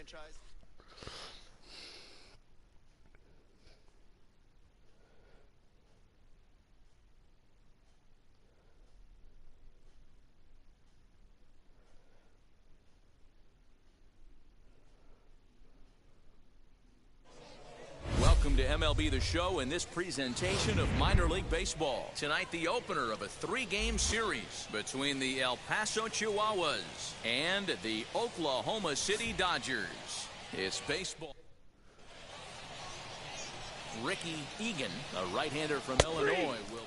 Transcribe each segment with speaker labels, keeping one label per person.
Speaker 1: franchise.
Speaker 2: Welcome to MLB The Show and this presentation of minor league baseball. Tonight, the opener of a three-game series between the El Paso Chihuahuas and the Oklahoma City Dodgers. It's baseball. Ricky Egan, a right-hander from Illinois, will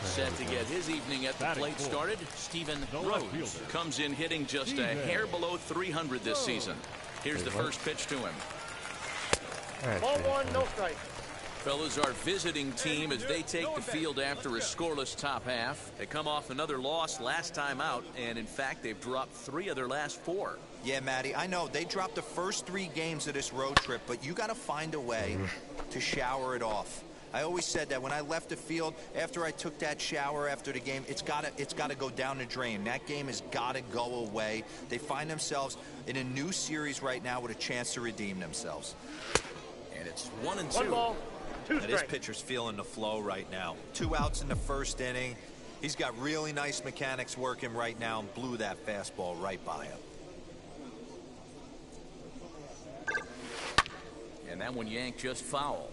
Speaker 2: set to get his evening at the plate started. Stephen Rhodes comes in hitting just a hair below 300 this season. Here's the first pitch to him.
Speaker 3: Ball one, no strike.
Speaker 2: Fellas, our visiting team as they take the field after a scoreless top half. They come off another loss last time out, and in fact, they've dropped 3 of their last 4.
Speaker 1: Yeah, Matty, I know they dropped the first 3 games of this road trip, but you got to find a way to shower it off. I always said that when I left the field after I took that shower after the game, it's got to go down the drain. That game has got to go away. They find themselves in a new series right now with a chance to redeem themselves.
Speaker 2: And it's 1-2.
Speaker 3: 1 ball, 2 strikes.
Speaker 1: This pitcher's feeling the flow right now. 2 outs in the first inning. He's got really nice mechanics working right now and blew that fastball right by him.
Speaker 2: And that one yanked just foul.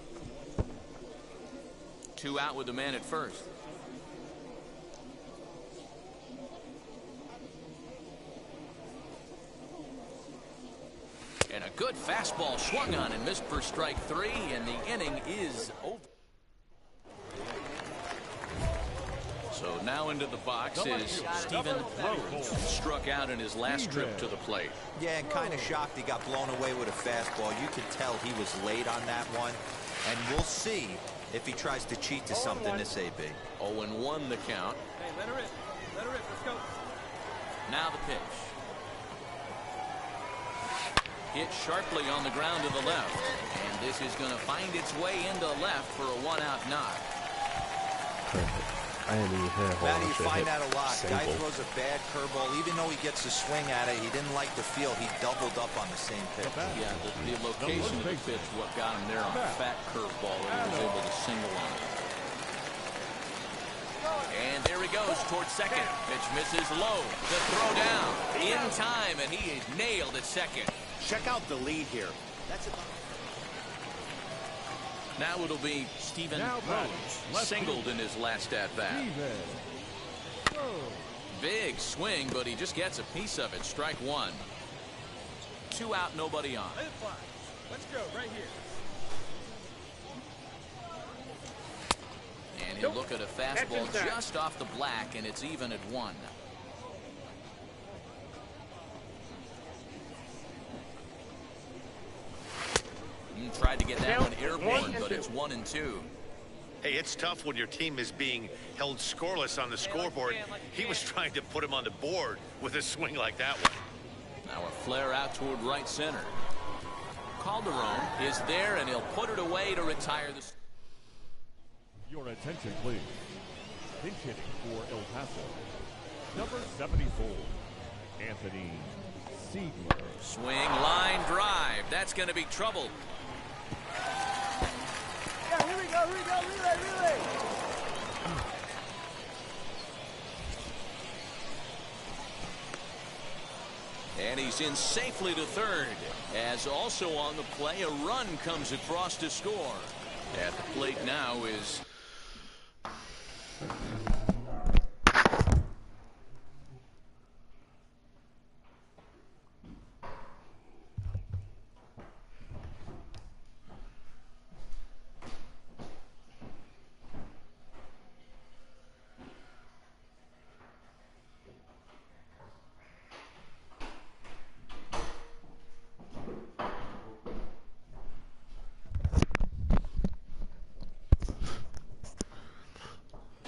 Speaker 2: 2 out with the man at first. And a good fastball swung on and missed for strike 3, and the inning is over. So now into the box is Stephen Rhodes, struck out in his last trip to the plate.
Speaker 1: Yeah, and kind of shocked he got blown away with a fastball. You could tell he was late on that one, and we'll see if he tries to cheat to something this AB.
Speaker 2: 0-1 the count.
Speaker 3: Hey, let her rip. Let her rip. Let's go.
Speaker 2: Now the pitch. Hit sharply on the ground to the left. And this is going to find its way into left for a 1-out knock.
Speaker 4: Perfect. I didn't even hear
Speaker 1: Matt, you find that a lot.
Speaker 4: Simple.
Speaker 1: Guy throws a bad curveball. Even though he gets a swing at it, he didn't like the feel. He doubled up on the same pitch.
Speaker 2: Yeah, the location of the pitch, what got him there on the fat curveball that he was able to single on. And there he goes towards second. Pitch misses low. The throw down in time, and he is nailed at second.
Speaker 5: Check out the lead here. That's it.
Speaker 2: Now it'll be Stephen Rhodes, singled in his last at-bat. Big swing, but he just gets a piece of it. Strike 1. 2 out, nobody on.
Speaker 3: Let's go right here.
Speaker 2: And he'll look at a fastball just off the black, and it's even at 1. Tried to get that one airborne, but it's 1-2.
Speaker 5: Hey, it's tough when your team is being held scoreless on the scoreboard. He was trying to put him on the board with a swing like that one.
Speaker 2: Now a flare out toward right center. Calderon is there, and he'll put it away to retire the.
Speaker 6: Your attention, please. Pinch hitting for El Paso, number 74, Anthony Siegler.
Speaker 2: Swing, line drive. That's going to be trouble.
Speaker 3: Yeah, here we go, relay.
Speaker 2: And he's in safely to third. As also on the play, a run comes across to score. At the plate now is.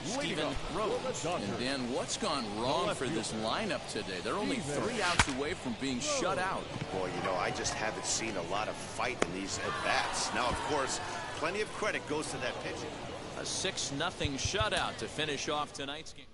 Speaker 2: Stephen Rhodes. And then what's gone wrong for this lineup today? They're only 3 outs away from being shut out.
Speaker 5: Boy, you know, I just haven't seen a lot of fight in these at-bats. Now, of course, plenty of credit goes to that pitching.
Speaker 2: A 6-0 shutout to finish off tonight's game.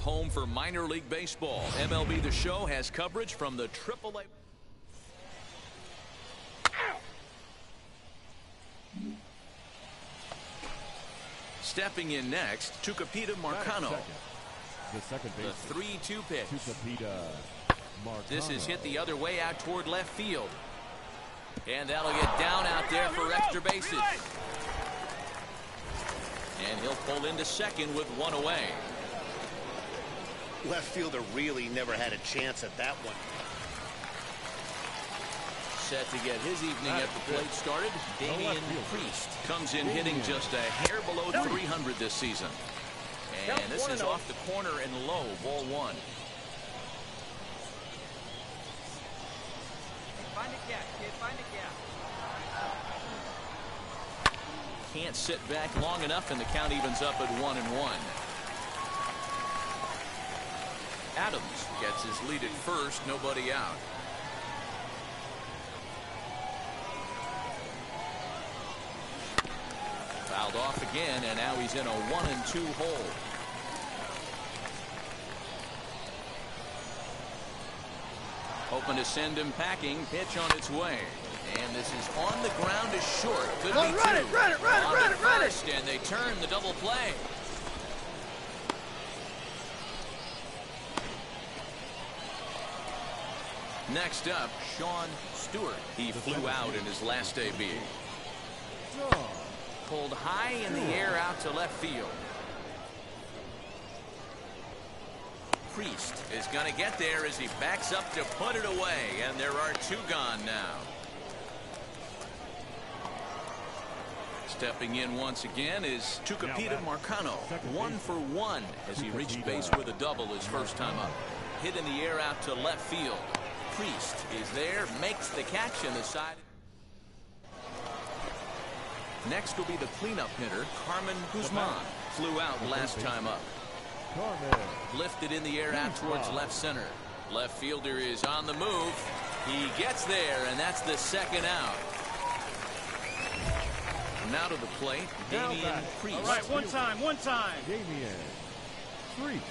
Speaker 2: home for minor league baseball. MLB The Show has coverage from the AAA. Stepping in next, Tucupita Marcano.
Speaker 6: The second base.
Speaker 2: The 3-2 pitch.
Speaker 6: Tucupita Marcano.
Speaker 2: This is hit the other way out toward left field. And that'll get down out there for extra bases. And he'll pull into second with one away.
Speaker 5: Left fielder really never had a chance at that one.
Speaker 2: Set to get his evening at the plate started, Damian Priest comes in hitting just a hair below 300 this season. And this is off the corner and low, ball one.
Speaker 3: Find a gap, kid. Find a gap.
Speaker 2: Can't sit back long enough, and the count evens up at 1-1. Adams gets his lead at first, nobody out. Fouled off again, and now he's in a 1-2 hole. Hoping to send him packing. Pitch on its way. And this is on the ground is short. Could be two.
Speaker 3: Run it.
Speaker 2: And they turn the double play. Next up, Sean Stewart. He flew out in his last AB. Pulled high in the air out to left field. Priest is going to get there as he backs up to put it away, and there are two gone now. Stepping in once again is Tucupita Marcano. 1 for 1 as he reached base with a double his first time up. Hit in the air out to left field. Priest is there, makes the catch in the side. Next will be the cleanup hitter, Carmen Guzman. Flew out last time up. Lifted in the air out towards left center. Left fielder is on the move. He gets there, and that's the second out. Now to the plate, Damian Priest.
Speaker 3: All right, one time.
Speaker 6: Damian Priest.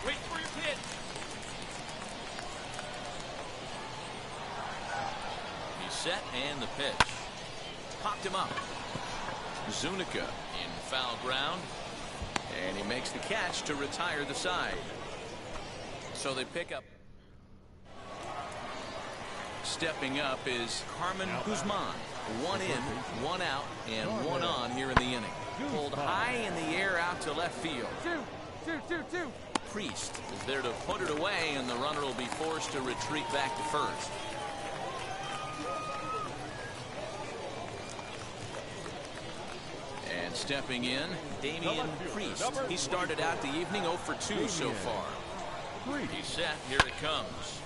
Speaker 3: Wait for your pitch.
Speaker 2: He's set, and the pitch. Popped him up. Zuniga in foul ground. And he makes the catch to retire the side. So they pick up. Stepping up is Carmen Guzman. 1 in, 1 out, and 1 on here in the inning. Pulled high in the air out to left field.
Speaker 3: Two.
Speaker 2: Priest is there to put it away, and the runner will be forced to retreat back to first. And stepping in, Damian Priest. He started out the evening 0 for 2 so far. He's set. Here it comes.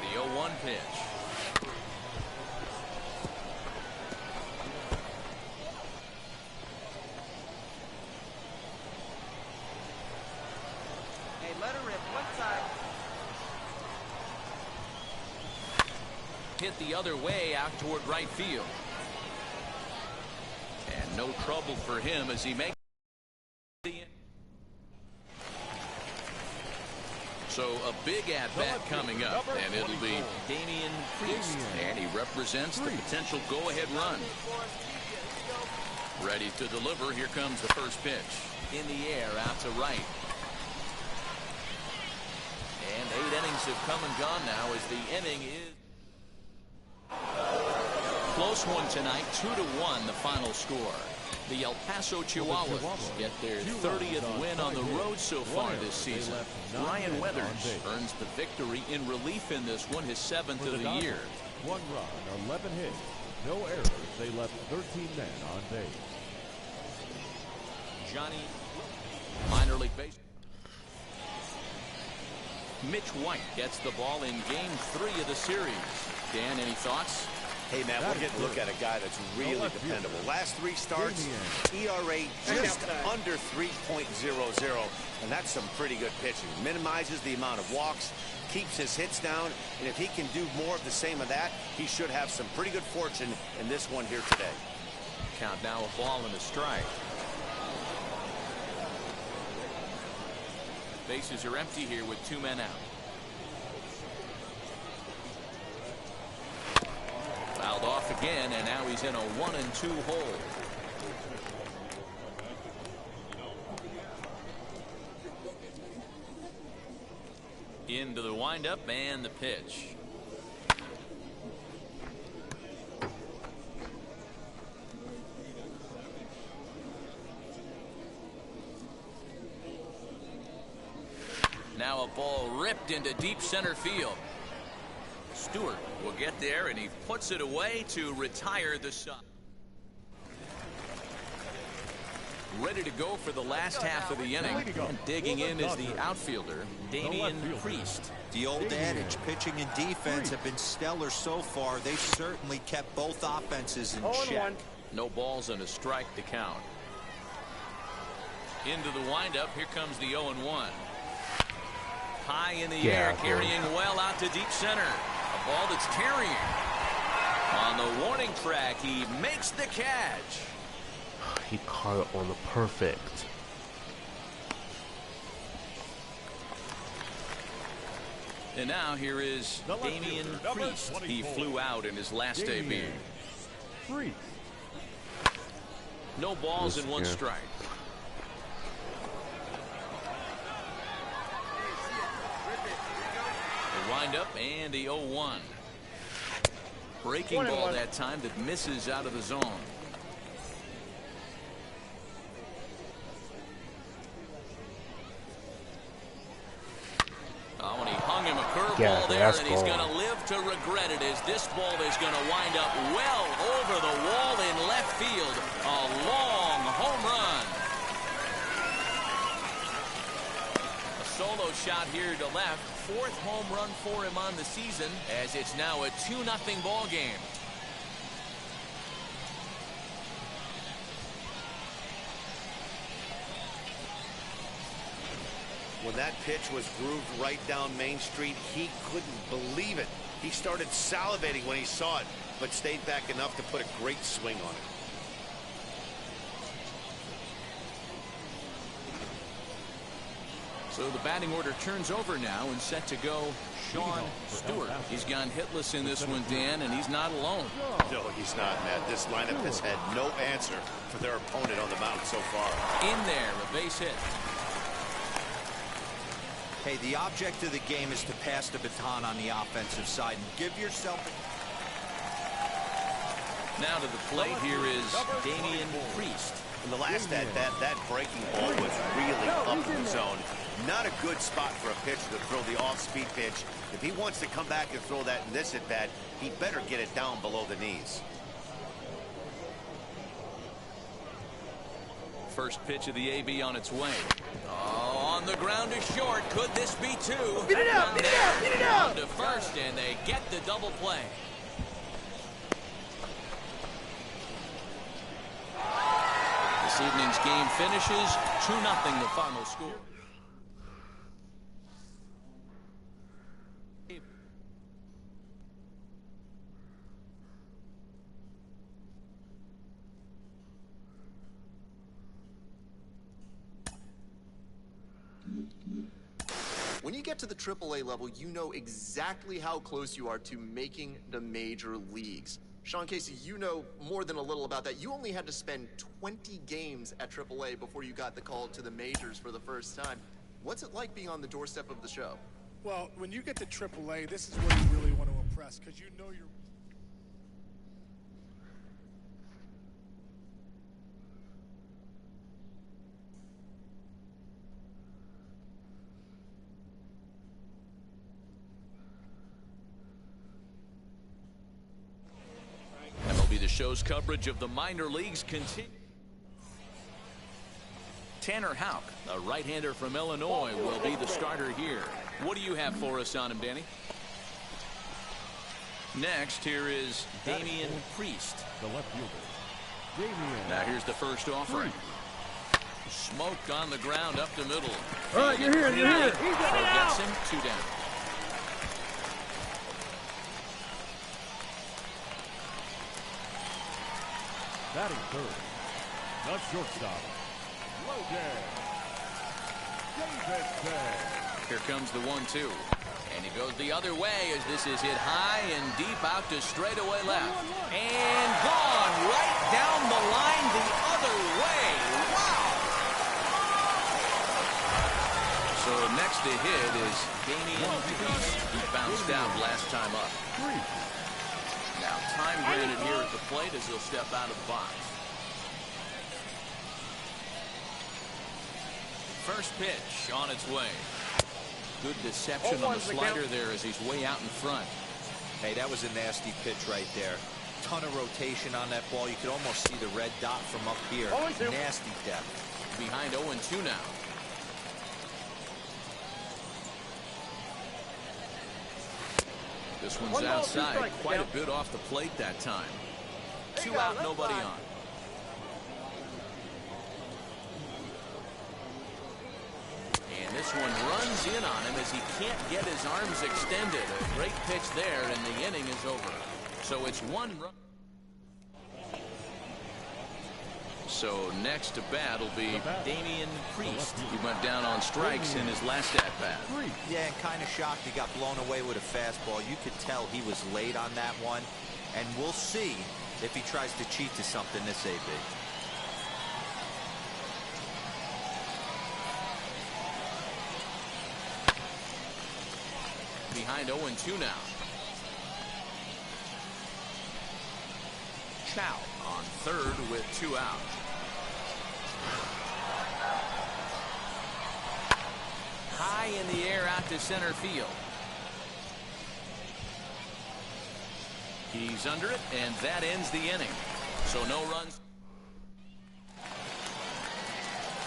Speaker 2: The 0-1 pitch. Hit the other way out toward right field. And no trouble for him as he makes the. So a big at-bat coming up, and it'll be Damian Priest, and he represents the potential go-ahead run. Ready to deliver. Here comes the first pitch. In the air out to right. And 8 innings have come and gone now as the inning is. Close one tonight, 2-1 the final score. The El Paso Chihuahuas get their 30th win on the road so far this season. Ryan Weathers earns the victory in relief in this one, his 7th of the year.
Speaker 6: 1 run, 11 hits, no errors. They left 13 men on base.
Speaker 2: Johnny, minor league baseball. Mitch White gets the ball in game 3 of the series. Dan, any thoughts?
Speaker 7: Hey, man, we're getting a look at a guy that's really dependable. Last 3 starts, ERA just under 3.00, and that's some pretty good pitching. Minimizes the amount of walks, keeps his hits down, and if he can do more of the same of that, he should have some pretty good fortune in this one here today.
Speaker 2: Count now a ball and a strike. Bases are empty here with 2 men out. Fouled off again, and now he's in a 1-2 hole. Into the windup and the pitch. Now a ball ripped into deep center field. Stewart will get there, and he puts it away to retire the side. Ready to go for the last half of the inning. And digging in is the outfielder, Damian Priest.
Speaker 1: The old adage, pitching and defense have been stellar so far. They've certainly kept both offenses in check.
Speaker 2: No balls and a strike to count. Into the windup. Here comes the 0-1. High in the air, carrying well out to deep center. A ball that's carrying. On the warning track, he makes the catch.
Speaker 4: He caught it on the perfect.
Speaker 2: And now here is Damian Priest. He flew out in his last debut. No balls and 1 strike. The windup and the 0-1. Breaking ball that time that misses out of the zone. Oh, and he hung him a curveball there, and he's going to live to regret it, as this ball is going to wind up well over the wall in left field. A long home run. A solo shot here to left. 4th home run for him on the season, as it's now a 2-0 ball game.
Speaker 7: When that pitch was grooved right down Main Street, he couldn't believe it. He started salivating when he saw it, but stayed back enough to put a great swing on it.
Speaker 2: So the batting order turns over now, and set to go Sean Stewart. He's gone hitless in this one, Dan, and he's not alone.
Speaker 7: No, he's not, Matt. This lineup has had no answer for their opponent on the mound so far.
Speaker 2: In there, a base hit.
Speaker 1: Hey, the object of the game is to pass the baton on the offensive side and give yourself.
Speaker 2: Now to the plate, here is Damian Priest.
Speaker 7: In the last at-bat, that breaking ball was really up in the zone. Not a good spot for a pitcher to throw the off-speed pitch. If he wants to come back and throw that in this at-bat, he better get it down below the knees.
Speaker 2: First pitch of the AB on its way. Oh, on the ground to short. Could this be 2?
Speaker 3: Get it out! Get it out! Get it out!
Speaker 2: To first, and they get the double play. This evening's game finishes 2-0 the final score.
Speaker 8: When you get to the AAA level, you know exactly how close you are to making the major leagues. Sean Casey, you know more than a little about that. You only had to spend 20 games at AAA before you got the call to the majors for the first time. What's it like being on the doorstep of the show?
Speaker 9: Well, when you get to AAA, this is where you really want to impress, because you know you're...
Speaker 2: MLB The Show's coverage of the minor leagues continues. Tanner Houck, a right-hander from Illinois, will be the starter here. What do you have for us on him, Danny? Next, here is Damian Priest.
Speaker 6: The left fielder. Damian.
Speaker 2: Now here's the first offering. Smoke on the ground up the middle.
Speaker 3: All right, you're here. You're here.
Speaker 2: So gets him 2 down.
Speaker 6: Batting third. The shortstop. Logan. Davidson.
Speaker 2: Here comes the 1-2. And he goes the other way as this is hit high and deep out to straightaway left. And gone right down the line the other way. Wow! So next to hit is Damian Priest. He bounced out last time up. Now time granted here at the plate as he'll step out of the box. First pitch on its way. Good deception on the slider there as he's way out in front.
Speaker 1: Hey, that was a nasty pitch right there. Ton of rotation on that ball. You could almost see the red dot from up here. Nasty depth.
Speaker 2: Behind 0-2 now. This one's outside. Quite a bit off the plate that time. 2 out, nobody on. And this one runs in on him as he can't get his arms extended. A great pitch there, and the inning is over. So it's 1 run. So next to bat will be Damian Priest. He went down on strikes in his last at-bat.
Speaker 1: Yeah, and kind of shocked he got blown away with a fastball. You could tell he was late on that one. And we'll see if he tries to cheat to something this AB.
Speaker 2: Behind 0-2 now. Chow on third with 2 out. High in the air out to center field. He's under it, and that ends the inning. So no runs.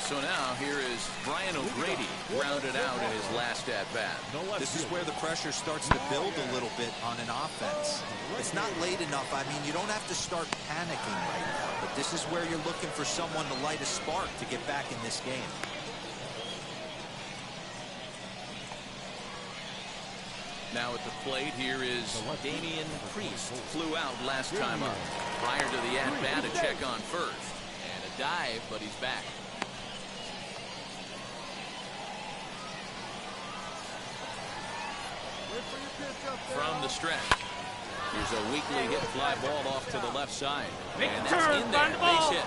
Speaker 2: So now here is Brian O'Grady, grounded out in his last at-bat.
Speaker 1: This is where the pressure starts to build a little bit on an offense. It's not late enough. I mean, you don't have to start panicking right now, but this is where you're looking for someone to light a spark to get back in this game.
Speaker 2: Now at the plate here is Damian Priest. Flew out last time up. Prior to the at-bat, a check on first. And a dive, but he's back. From the stretch. Here's a weakly hit fly ball off to the left side. And that's in there. Base hit.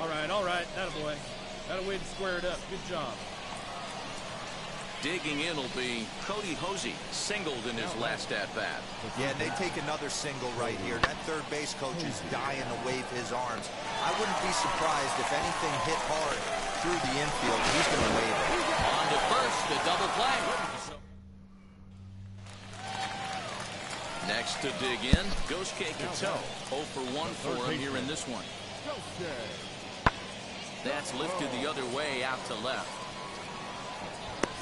Speaker 3: All right. Attaboy. Got a way to square it up. Good job.
Speaker 2: Digging in will be Cody Hosey, singled in his last at-bat.
Speaker 1: Yeah, they take another single right here. That third base coach is dying to wave his arms. I wouldn't be surprised if anything hit hard through the infield. He's going to wave it.
Speaker 2: On to first, a double play. Next to dig in, Gosuke Katoh. 0 for 1 for him here in this one. That's lifted the other way out to left.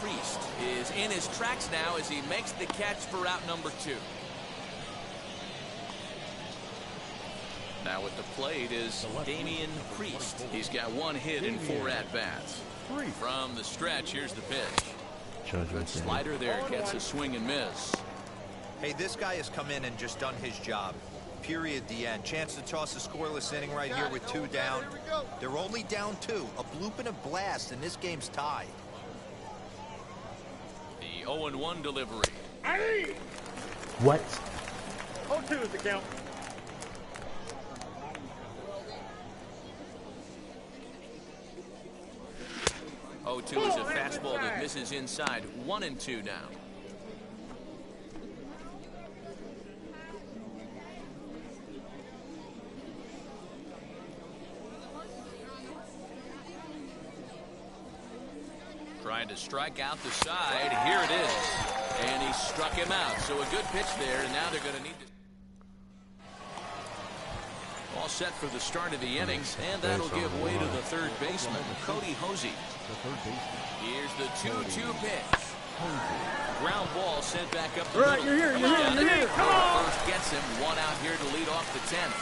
Speaker 2: Priest is in his tracks now as he makes the catch for out number 2. Now at the plate is Damian Priest. He's got 1 hit in 4 at-bats. From the stretch, here's the pitch. Good slider there, gets a swing and miss.
Speaker 1: Hey, this guy has come in and just done his job. Period. The end. Chance to toss a scoreless inning right here with 2 down. They're only down 2. A bloop and a blast, and this game's tied.
Speaker 2: The 0-1 delivery.
Speaker 4: What?
Speaker 3: 0-2 is the count.
Speaker 2: Oh-2 is a fastball that misses inside. 1-2 now. Trying to strike out the side. Here it is. And he struck him out. So a good pitch there. And now they're going to need to. All set for the start of the innings. And that'll give way to the third baseman, Cody Hosey. Here's the 2-2 pitch. Ground ball sent back up the
Speaker 3: All right,
Speaker 2: middle.
Speaker 3: you're here. Come on.
Speaker 2: First gets him. One out here to lead off the 10th.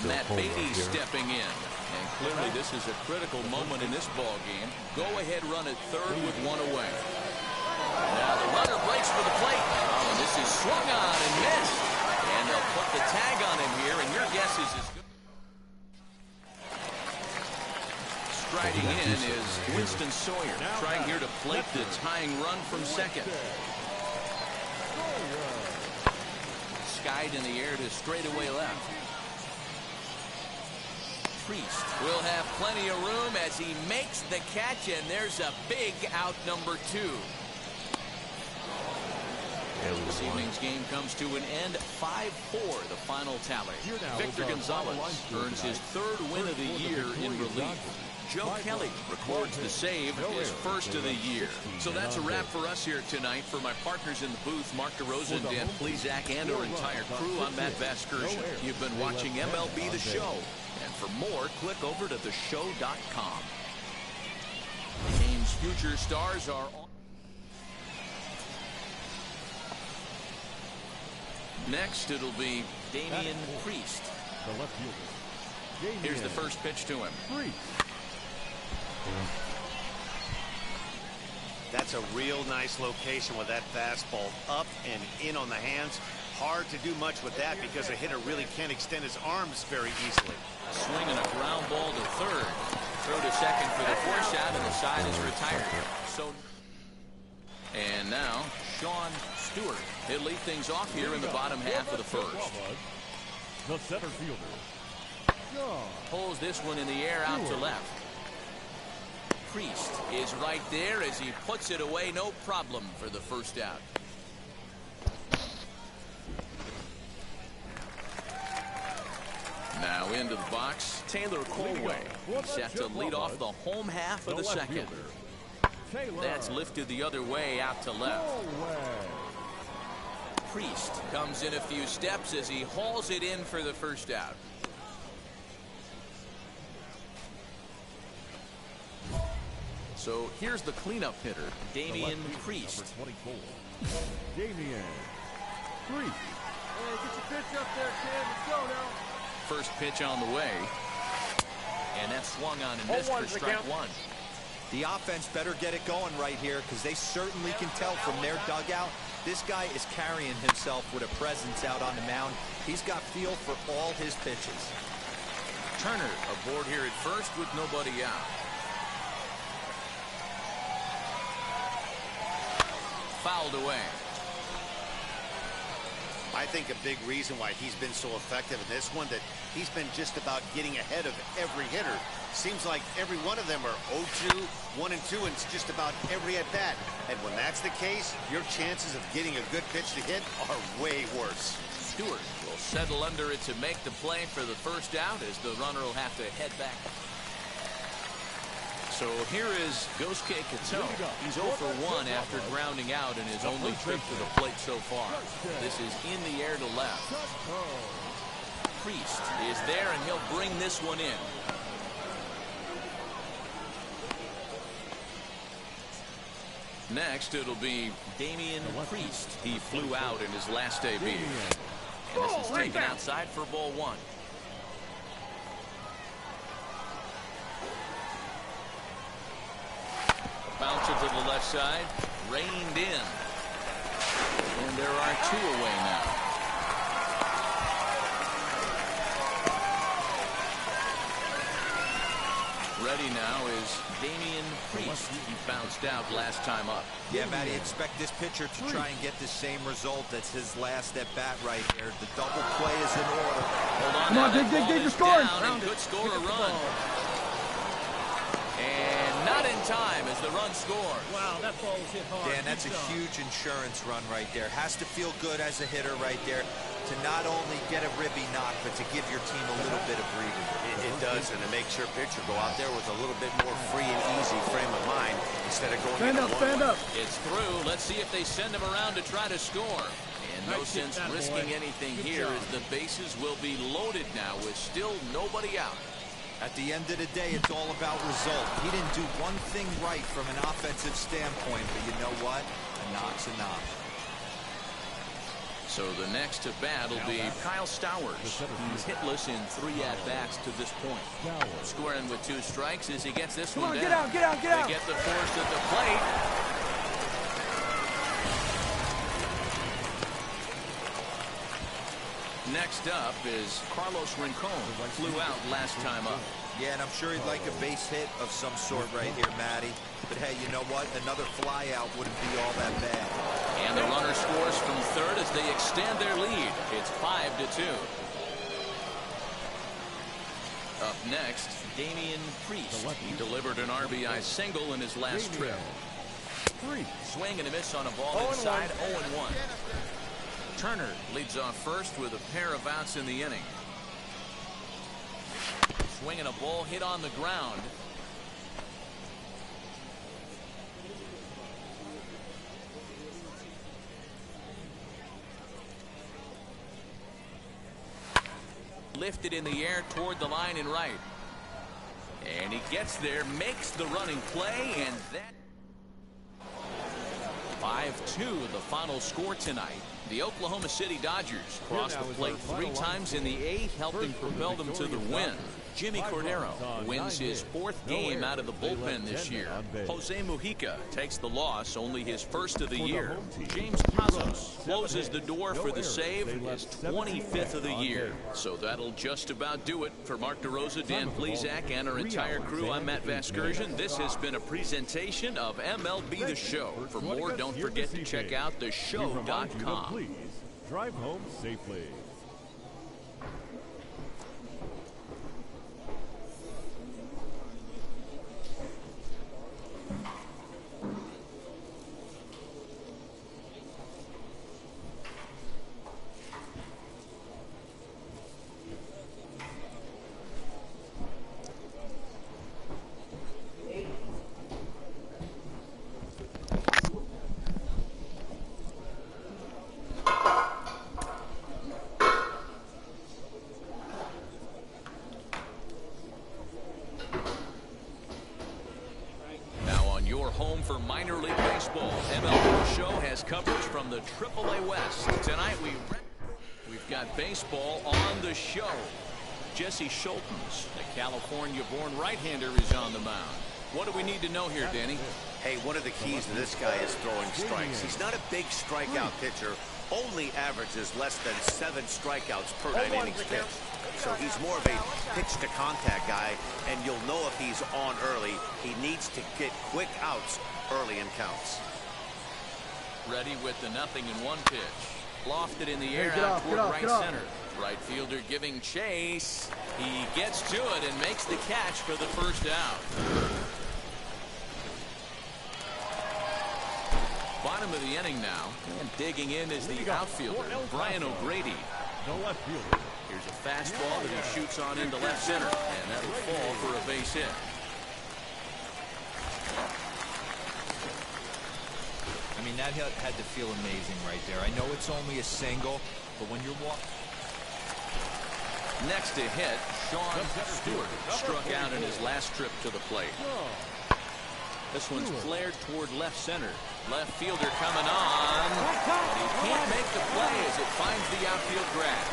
Speaker 2: Matt Beatty stepping in. And clearly this is a critical moment in this ball game. Go ahead run at third with one away. Now the runner breaks for the plate. Oh, and this is swung on and missed. And they'll put the tag on him here, and your guess is as good. Striding in is Winston Sawyer, trying here to plate the tying run from second. Skied in the air to straightaway left. Priest will have plenty of room as he makes the catch, and there's a big out number 2. This evening's game comes to an end 5-4, the final tally. Victor Gonzalez earns his 3rd win of the year in relief. Joe Kelly records the save, his first of the year. So that's a wrap for us here tonight. For my partners in the booth, Mark DeRosa and Dan Plesac, and our entire crew, I'm Matt Vasgersian. You've been watching MLB The Show. And for more, click over to theshow.com. The game's future stars are on. Next, it'll be Damian Priest.
Speaker 6: The left fielder.
Speaker 2: Here's the first pitch to him.
Speaker 7: That's a real nice location with that fastball up and in on the hands. Hard to do much with that because a hitter really can't extend his arms very easily.
Speaker 2: Swinging a ground ball to third. Throw to second for the force out, and the side is retired. And now Sean Stewart. He'll lead things off here in the bottom half of the first.
Speaker 6: The center fielder.
Speaker 2: Pulls this one in the air out to left. Priest is right there as he puts it away, no problem for the first out. Now into the box, Taylor Colway. He's set to lead off the home half of the second. That's lifted the other way out to left. Priest comes in a few steps as he hauls it in for the first out. So here's the cleanup hitter, Damian Priest.
Speaker 6: Damian Priest.
Speaker 3: Hey, get your pitch up there, kid. Let's go now.
Speaker 2: First pitch on the way. And that's swung on and missed for strike 1.
Speaker 1: The offense better get it going right here, because they certainly can tell from their dugout this guy is carrying himself with a presence out on the mound. He's got feel for all his pitches.
Speaker 2: Turner aboard here at first with nobody out. Fouled away.
Speaker 7: I think a big reason why he's been so effective in this one, that he's been just about getting ahead of every hitter. Seems like every one of them are 0-2, 1-2, and it's just about every at bat. And when that's the case, your chances of getting a good pitch to hit are way worse.
Speaker 2: Stewart will settle under it to make the play for the first out, as the runner will have to head back. So here is Gosuke Kato. He's 0 for 1 after grounding out in his only trip to the plate so far. This is in the air to left. Priest is there, and he'll bring this one in. Next, it'll be Damian Priest. He flew out in his last AB. And this is taken outside for ball 1. Bouncer to the left side, reined in. And there are 2 away now. Ready now is Damian Priest. He bounced out last time up.
Speaker 1: Yeah, Matty, expect this pitcher to try and get the same result. That's his last at bat right here. The double play is in order.
Speaker 2: Hold on, now, dig, you're scoring. Good score a run. And not in time as the run scores.
Speaker 3: Wow, that ball was hit hard.
Speaker 1: Dan, that's a huge insurance run right there. Has to feel good as a hitter right there to not only get a ribby knock, but to give your team a little bit of breathing.
Speaker 7: It does, and it makes your pitcher go out there with a little bit more free and easy frame of mind instead of going
Speaker 3: stand up.
Speaker 2: It's through. Let's see if they send him around to try to score. And no sense risking anything here, as the bases will be loaded now with still nobody out.
Speaker 1: At the end of the day, it's all about result. He didn't do one thing right from an offensive standpoint, but you know what? A knock's a knock.
Speaker 2: So the next to bat will be Kyle Stowers. He's hitless in 3 at-bats to this point. Scoring with 2 strikes as he gets this one down.
Speaker 3: Get out.
Speaker 2: They get the force at the plate. Next up is Carlos Rincon. Flew out last time up.
Speaker 1: Yeah, and I'm sure he'd like a base hit of some sort right here, Matty. But hey, you know what? Another flyout wouldn't be all that bad.
Speaker 2: And the runner scores from third as they extend their lead. It's 5-2. Up next, Damian Priest. He delivered an RBI single in his last trip. Swing and a miss on a ball inside, 0-1. Turner leads off first with a pair of outs in the inning. Swinging a ball hit on the ground. Lifted in the air toward the line and right. And he gets there, makes the running play, and that 5-2 the final score tonight. The Oklahoma City Dodgers crossed the plate 3 times in the 8th, helping propel them to the win. Jimmy Cordero wins his 4th game out of the bullpen this year. Jose Mujica takes the loss, only his 1st of the year. James Pazos closes the door for the save, his 25th of the year. So that'll just about do it. For Mark DeRosa, Dan Plesac, and our entire crew, I'm Matt Vasgersian. This has been a presentation of MLB The Show. For more, don't forget to check out theshow.com.
Speaker 6: Please drive home safely.
Speaker 2: For minor league baseball, MLB Show has coverage from the AAA West. Tonight we've got baseball on the show. Jesse Schultens, the California-born right-hander, is on the mound. What do we need to know here, Danny?
Speaker 7: Hey, one of the keys to this guy is throwing strikes. He's not a big strikeout pitcher. Only averages less than 7 strikeouts per 9 innings pitched. So he's more of a pitch-to-contact guy, and you'll know if he's on early. He needs to get quick outs early in counts.
Speaker 2: Ready with the 0-1 pitch. Lofted in the air out toward right center. Right fielder giving chase. He gets to it and makes the catch for the first out. Bottom of the inning now, and digging in is the outfielder, Brian O'Grady.
Speaker 6: No left fielder.
Speaker 2: Here's a fastball that he shoots on into left center, and that'll fall for a base hit.
Speaker 1: I mean, that had to feel amazing right there. I know it's only a single, but when you're walking.
Speaker 2: Next to hit, Sean Stewart struck out in his last trip to the plate. This one's flared toward left center. Left fielder coming on. But he can't make the play as it finds the outfield grass.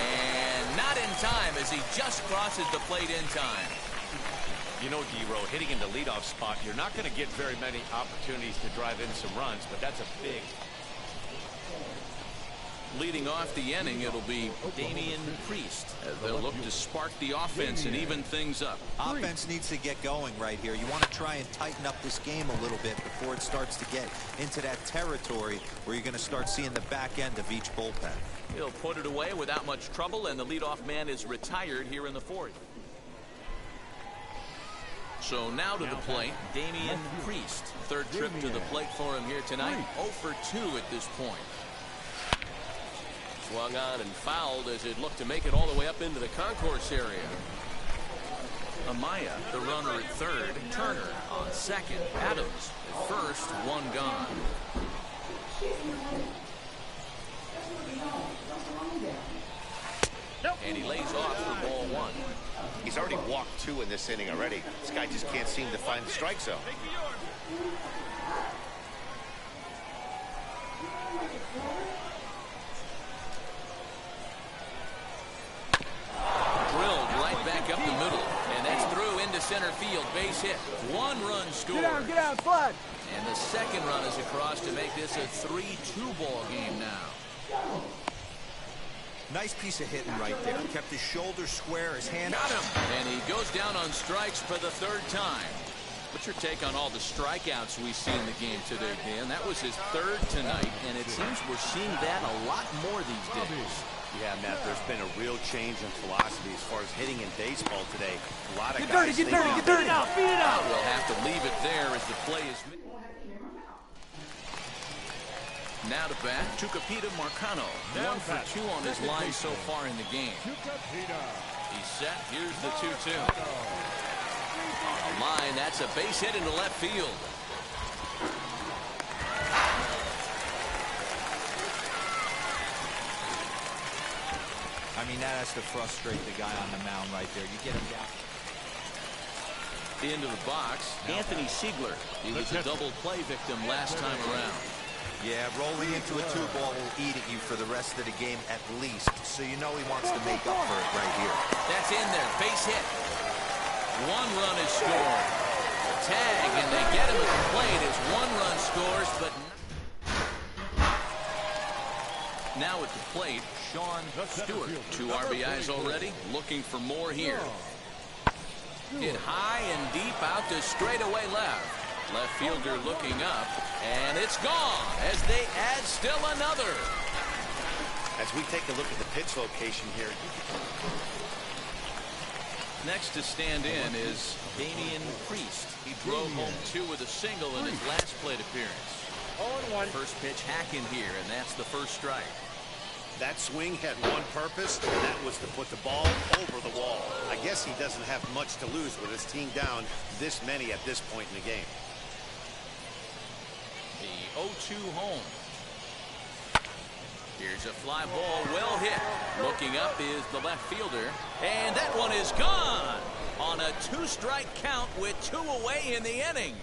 Speaker 2: And not in time as he just crosses the plate in time.
Speaker 5: You know, D-Row, hitting in the leadoff spot, you're not going to get very many opportunities to drive in some runs, but that's a big.
Speaker 2: Leading off the inning, it'll be Damian Priest as they'll look to spark the offense and even things up.
Speaker 1: Offense needs to get going right here. You want to try and tighten up this game a little bit before it starts to get into that territory where you're going to start seeing the back end of each bullpen.
Speaker 2: He'll put it away without much trouble, and the leadoff man is retired here in the 4th. So now to the plate, Damian Priest. 3rd trip to the plate for him here tonight. 0 for 2 at this point. Swung on and fouled as it looked to make it all the way up into the concourse area. Amaya, the runner at 3rd. Turner on 2nd. Adams at 1st. 1 gone. And he lays off for ball 1.
Speaker 5: He's already walked 2 in this inning already. This guy just can't seem to find the strike zone.
Speaker 2: Drilled right back up the middle. And that's through into center field. Base hit. 1 run scored.
Speaker 3: Get down, Flood.
Speaker 2: And the second run is across to make this a 3-2 ball game now.
Speaker 1: Nice piece of hitting right there. Kept his shoulder square, his hand.
Speaker 2: Got him. And he goes down on strikes for the 3rd time. What's your take on all the strikeouts we see in the game today, Dan? That was his 3rd tonight, and it seems we're seeing that a lot more these days.
Speaker 7: Yeah, Matt, there's been a real change in philosophy as far as hitting in baseball today. A lot of
Speaker 3: Get
Speaker 7: guys
Speaker 3: dirty, get dirty. Feed it out.
Speaker 2: We'll have to leave it there as the play is made. Now to bat, Tucupita Marcano. 1 for 2 on his line so far in the game. He's set. Here's the 2-2. On the line, that's a base hit into left field.
Speaker 1: I mean, that has to frustrate the guy on the mound right there. You get him down.
Speaker 2: Into the box, Anthony Siegler. He was a double play victim last time around.
Speaker 1: Yeah, rolling into a 2-ball will eat at you for the rest of the game at least. So you know he wants to make up for it right here.
Speaker 2: That's in there. Base hit. 1 run is scored. Tag, and they get him at the plate as 1 run scores, but now at the plate, Sean Stewart. 2 RBIs already. Looking for more here. Hit high and deep out to straightaway left. Left fielder looking up, and it's gone as they add still another.
Speaker 7: As we take a look at the pitch location here.
Speaker 2: Next to stand in is Damian Priest. He drove home 2 with a single in his last plate appearance.
Speaker 3: 0-1.
Speaker 2: First pitch hacking here, and that's the first strike.
Speaker 7: That swing had one purpose, and that was to put the ball over the wall. I guess he doesn't have much to lose with his team down this many at this point in the game.
Speaker 2: The 0-2 home. Here's a fly ball, well hit. Looking up is the left fielder, and that one is gone on a 2-strike count with 2 away in the inning.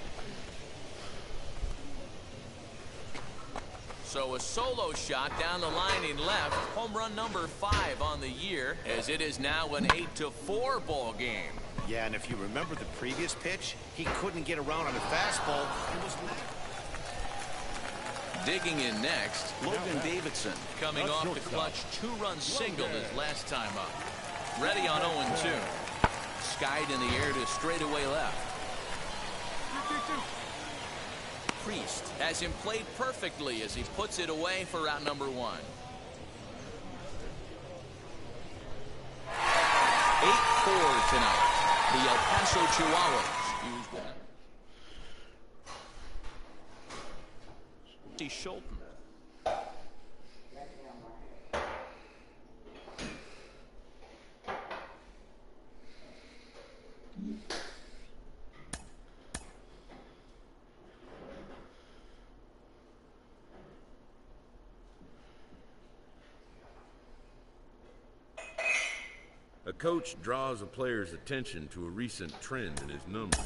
Speaker 2: So a solo shot down the line in left. Home run number 5 on the year, as it is now an 8-4 ball game.
Speaker 7: Yeah, and if you remember the previous pitch, he couldn't get around on a fastball. It was
Speaker 2: digging in next, Logan Davidson coming off the clutch 2-run single his last time up. Ready on 0-2. Skied in the air to straightaway left. Priest has him played perfectly as he puts it away for out number 1. 8-4 tonight. The El Paso Chihuahuas use one. Schulten.
Speaker 6: A coach draws a player's attention to a recent trend in his numbers.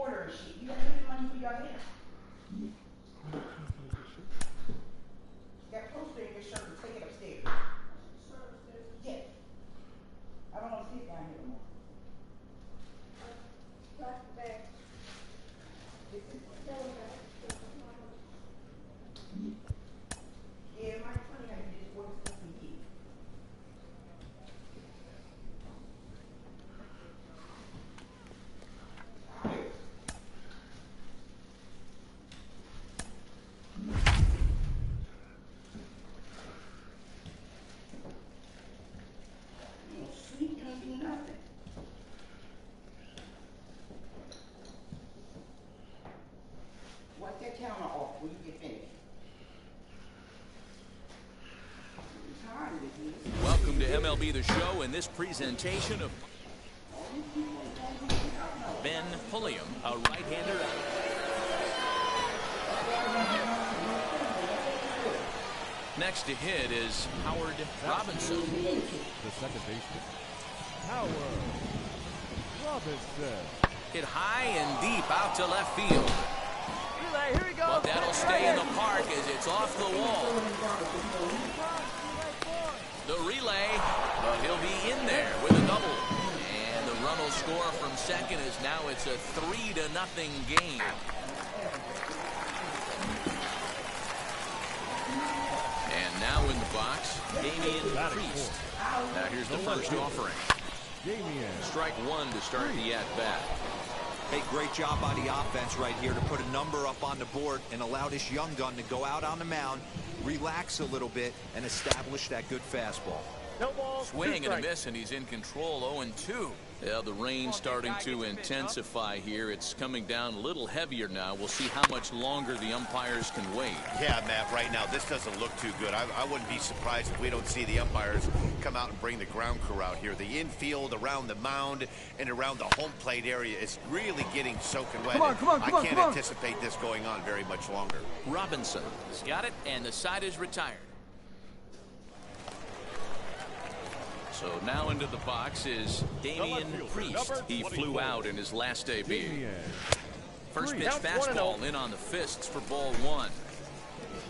Speaker 10: order and shit. You gotta get money for your hair. That poster in your shirt and take it upstairs. Yes. I don't want to see it down here no more. Plastic bag. Yeah, my 20 had to just order stuff for you. Sleep, you don't do nothing. Wipe that counter off when you get finished. I'm tired of this.
Speaker 2: Welcome to MLB The Show and this presentation of Ben Pulliam, a right-hander. Next to hit is Howard Robinson.
Speaker 6: The second baseman, Howard Robinson.
Speaker 2: Hit high and deep out to left field.
Speaker 3: Here we go.
Speaker 2: But that'll stay in the park as it's off the wall. The relay, but he'll be in there with a double. And the run will score from second as now it's a 3-0 game. And now in the box, Damian Priest. Now here's the first offering. Strike one to start the at-bat.
Speaker 1: Hey, great job on the offense right here to put a number up on the board and allow this young gun to go out on the mound, relax a little bit, and establish that good fastball.
Speaker 3: No ball.
Speaker 2: Swing and a miss, and he's in control. 0-2. Yeah, the rain's starting to intensify here. It's coming down a little heavier now. We'll see how much longer the umpires can wait.
Speaker 7: Yeah, Matt, right now this doesn't look too good. I wouldn't be surprised if we don't see the umpires come out and bring the ground crew out here. The infield, around the mound, and around the home plate area is really getting soaking wet.
Speaker 3: Come on,
Speaker 7: I can't anticipate this going on very much longer.
Speaker 2: Robinson has got it, and the side is retired. So now into the box is Damian Priest. He flew out in his last debut. First pitch fastball in on the fists for ball one.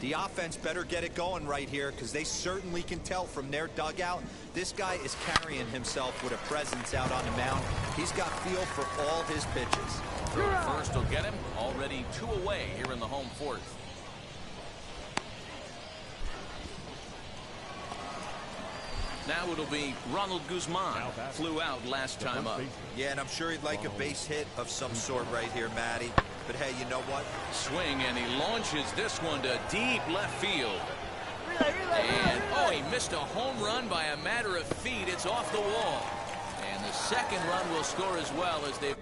Speaker 1: The offense better get it going right here because they certainly can tell from their dugout. This guy is carrying himself with a presence out on the mound. He's got feel for all his pitches.
Speaker 2: First will get him. Already 2 away here in the home fourth. Now it'll be Ronald Guzman. Flew out last time up.
Speaker 1: Yeah, and I'm sure he'd like a base hit of some sort right here, Matty. But hey, you know what?
Speaker 2: Swing, and he launches this one to deep left field. And, oh, he missed a home run by a matter of feet. It's off the wall. And the second run will score as well as they...